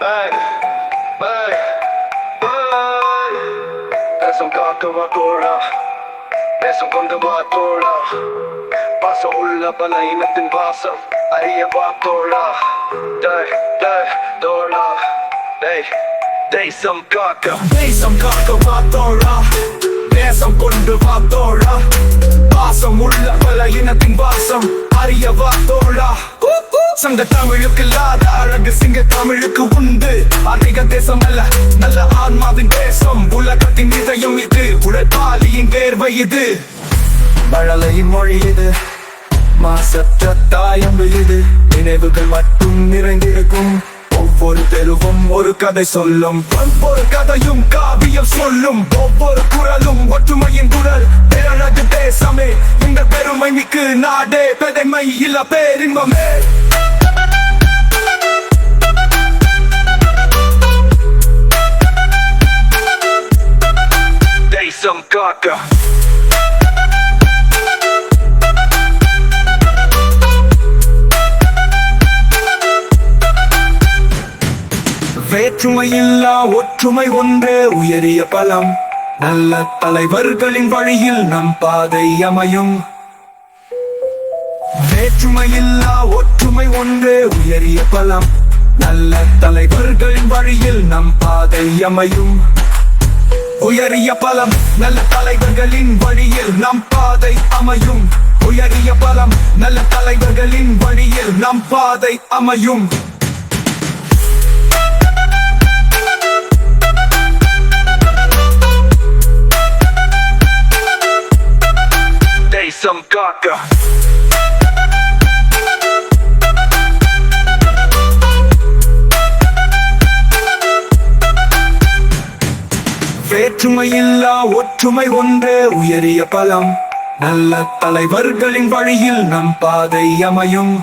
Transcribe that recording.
Hey, hey, hey. Nessun காட்டுவாத்தோடா நேசம் கொண்டு வாத்தோடா பாசம் உள்ள பல இனத்தின் பாசம் அறிய வாத்தோடா டேய் டேய் தோடா டேய் தேசம் காக்க வாத்தோடா நேசம் கொண்டு வாத்தோடா பாசம் உள்ள பல இனத்தின் பாசம் அறிய வாத்தோடா சங்க தமிழுக்கு இல்லாத அழகு சிங்க தமிழுக்கு உண்டு அதிக தேசம் அல்ல நல்ல ஆன்மாவின் தேசம் உலகத்தின் இதயம் இது உழைப்பாளியின் வேர்வை இது மழலையின் மொழி இது மாசற்ற தாயம்பு இது நினைவுகள் மட்டும் நிறைந்திருக்கும் ஒவ்வொரு தெருவும் ஒரு கதை சொல்லும் ஒவ்வொரு கதையும் காவியம் சொல்லும் ஒவ்வொரு குரலும் ஒற்றுமையின் குரல் பேரழகு தேசமே இந்த பெருமை மிக்கு நாடே பெருமை இல்ல பேரின்பமே தேசம் காக்க வேற்றுமையில்லா ஒற்றுமை ஒன்றே உயரிய பலம் நல்ல தலைவர்களின் வழியில் நம் பாதை அமையும் வேற்றுமையில்லா ஒற்றுமை ஒன்றே உயரிய பலம் நல்ல தலைவர்களின் வழியில் நம் பாதை அமையும் உயரிய பலம் நல்ல தலைவர்களின் வழியில் நம் பாதை அமையும் உயரிய பலம் நல்ல தலைவர்களின் வழியில் நம் பாதை அமையும் தேசம் காக்க வேற்றுமையில்லா ஒற்றுமை ஒன்றே உயரிய பலம் நல்ல தலைவர்களின் வழியில் நம் பாதை அமையும்